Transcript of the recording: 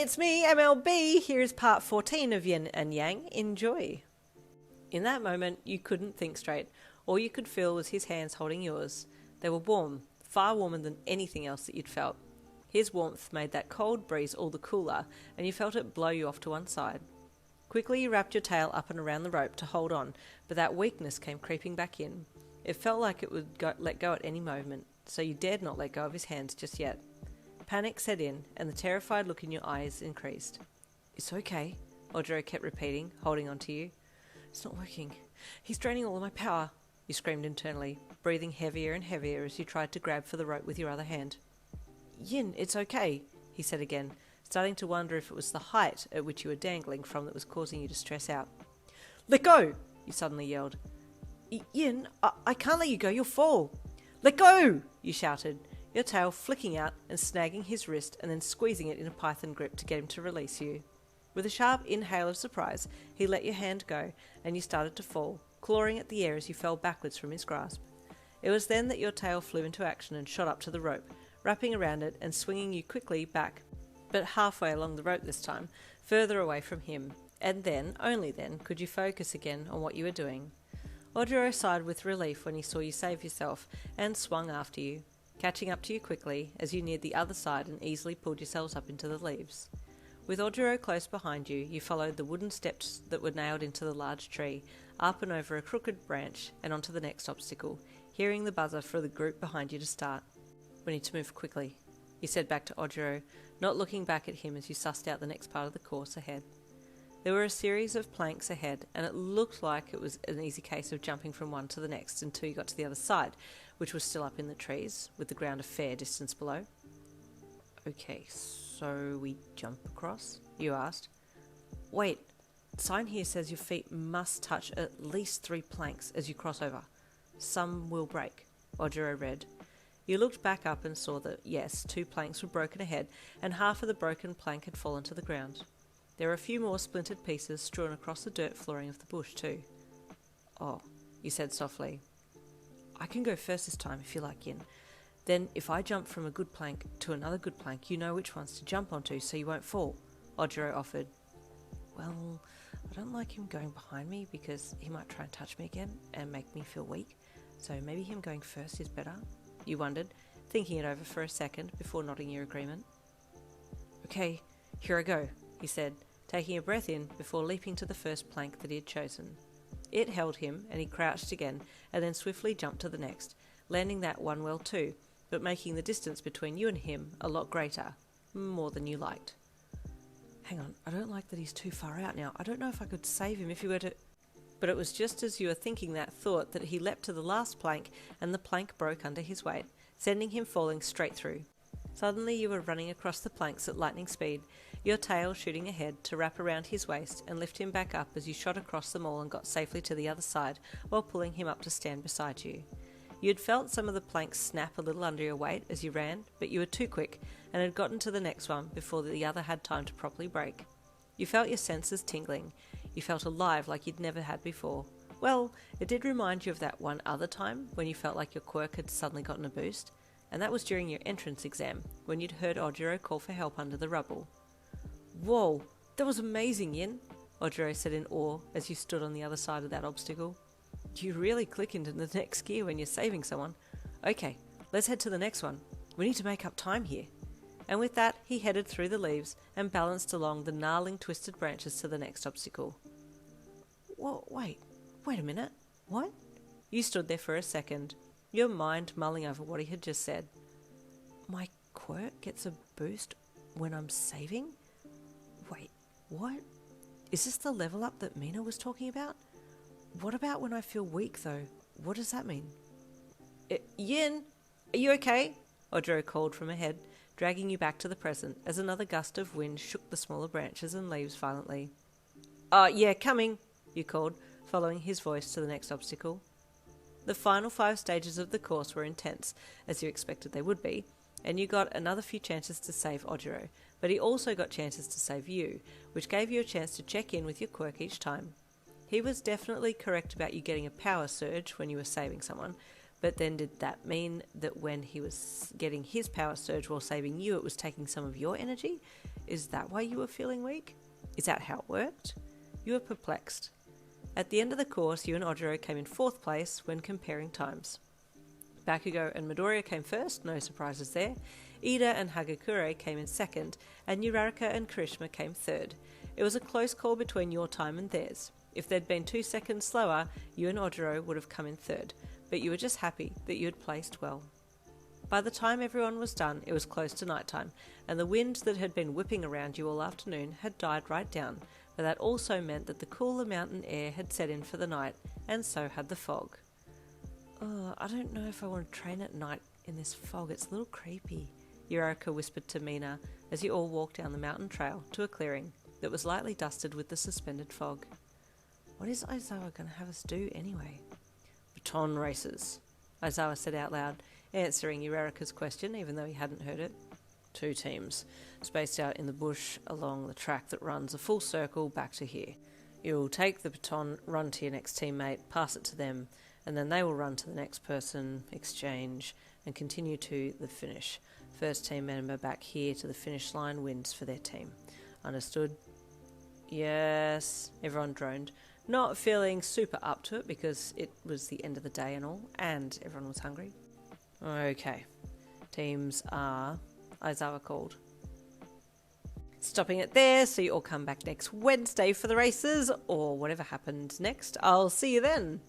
it's me, MLB. Here is part 14 of Yin and Yang. Enjoy. In that moment, you couldn't think straight. All you could feel was his hands holding yours. They were warm, far warmer than anything else that you'd felt. His warmth made that cold breeze all the cooler, and you felt it blow you off to one side. Quickly you wrapped your tail up and around the rope to hold on, but that weakness came creeping back in. It felt like it would let go at any moment, so you dared not let go of his hands just yet. Panic set in, and the terrified look in your eyes increased. "It's okay," Ojiro kept repeating, holding on to you. "It's not working. He's draining all of my power," you screamed internally, breathing heavier and heavier as you tried to grab for the rope with your other hand. "Yin, it's okay," he said again, starting to wonder if it was the height at which you were dangling from that was causing you to stress out. "Let go!" you suddenly yelled. "Yin, I can't let you go, you'll fall." "Let go!" you shouted, your tail flicking out and snagging his wrist and then squeezing it in a python grip to get him to release you. With a sharp inhale of surprise, he let your hand go and you started to fall, clawing at the air as you fell backwards from his grasp. It was then that your tail flew into action and shot up to the rope, wrapping around it and swinging you quickly back, but halfway along the rope this time, further away from him, and then, only then, could you focus again on what you were doing. Ojiro sighed with relief when he saw you save yourself and swung after you, catching up to you quickly as you neared the other side and easily pulled yourselves up into the leaves. With Ojiro close behind you, you followed the wooden steps that were nailed into the large tree, up and over a crooked branch and onto the next obstacle, hearing the buzzer for the group behind you to start. "We need to move quickly," you said back to Ojiro, not looking back at him as you sussed out the next part of the course ahead. There were a series of planks ahead, and it looked like it was an easy case of jumping from one to the next until you got to the other side, which was still up in the trees, with the ground a fair distance below. "Okay, so we jump across?" you asked. "Wait, the sign here says your feet must touch at least 3 planks as you cross over. Some will break," Ojiro read. You looked back up and saw that, yes, 2 planks were broken ahead, and half of the broken plank had fallen to the ground. There were a few more splintered pieces strewn across the dirt flooring of the bush too. "Oh," you said softly. "I can go first this time if you like, Yin. Then if I jump from a good plank to another good plank, you know which ones to jump onto so you won't fall," Ojiro offered. "Well, I don't like him going behind me because he might try and touch me again and make me feel weak, so maybe him going first is better," you wondered, thinking it over for a second before nodding your agreement. "Okay, here I go," he said, taking a breath in before leaping to the first plank that he had chosen. It held him, and he crouched again, and then swiftly jumped to the next, landing that one well too, but making the distance between you and him a lot greater, more than you liked. "Hang on, I don't like that he's too far out now. I don't know if I could save him if he were to..." But it was just as you were thinking that thought that he leapt to the last plank, and the plank broke under his weight, sending him falling straight through. Suddenly you were running across the planks at lightning speed, your tail shooting ahead to wrap around his waist and lift him back up as you shot across them all and got safely to the other side while pulling him up to stand beside you. You had felt some of the planks snap a little under your weight as you ran, but you were too quick and had gotten to the next one before the other had time to properly break. You felt your senses tingling. You felt alive like you'd never had before. Well, it did remind you of that one other time when you felt like your quirk had suddenly gotten a boost, and that was during your entrance exam when you'd heard Ojiro call for help under the rubble. "Whoa, that was amazing, Yin," Ojiro said in awe as you stood on the other side of that obstacle. "You really click into the next gear when you're saving someone. Okay, let's head to the next one. We need to make up time here." And with that, he headed through the leaves and balanced along the gnarling twisted branches to the next obstacle. "Whoa, wait a minute. What?" You stood there for a second, your mind mulling over what he had just said. "My quirk gets a boost when I'm saving? Wait, what? Is this the level up that Mina was talking about? What about when I feel weak though? What does that mean?" "Yin, are you okay?" Ojiro called from ahead, dragging you back to the present as another gust of wind shook the smaller branches and leaves violently. Yeah, coming," you called, following his voice to the next obstacle. The final 5 stages of the course were intense, as you expected they would be, and you got another few chances to save Ojiro, but he also got chances to save you, which gave you a chance to check in with your quirk each time. He was definitely correct about you getting a power surge when you were saving someone, but then did that mean that when he was getting his power surge while saving you, it was taking some of your energy? Is that why you were feeling weak? Is that how it worked? You were perplexed. At the end of the course, you and Ojiro came in 4th place when comparing times. Bakugo and Midoriya came first, no surprises there. Ida and Hagakure came in 2nd, and Uraraka and Karishima came 3rd. It was a close call between your time and theirs. If they'd been 2 seconds slower, you and Ojiro would have come in 3rd, but you were just happy that you had placed well. By the time everyone was done, it was close to night time, and the wind that had been whipping around you all afternoon had died right down, but that also meant that the cooler mountain air had set in for the night, and so had the fog. Oh, I don't know if I want to train at night in this fog, it's a little creepy, Uraraka whispered to Mina as you all walked down the mountain trail to a clearing that was lightly dusted with the suspended fog. What is Aizawa going to have us do anyway? Baton races, Aizawa said out loud, answering Uraraka's question even though he hadn't heard it. 2 teams, spaced out in the bush along the track that runs a full circle back to here. You'll take the baton, run to your next teammate, pass it to them, and then they will run to the next person, exchange, and continue to the finish. First team member back here to the finish line wins for their team. Understood? Yes, everyone droned, not feeling super up to it because it was the end of the day and all, and everyone was hungry. Okay, teams are... Aizawa called. Stopping it there, so you all come back next Wednesday for the races, or whatever happened next. I'll see you then.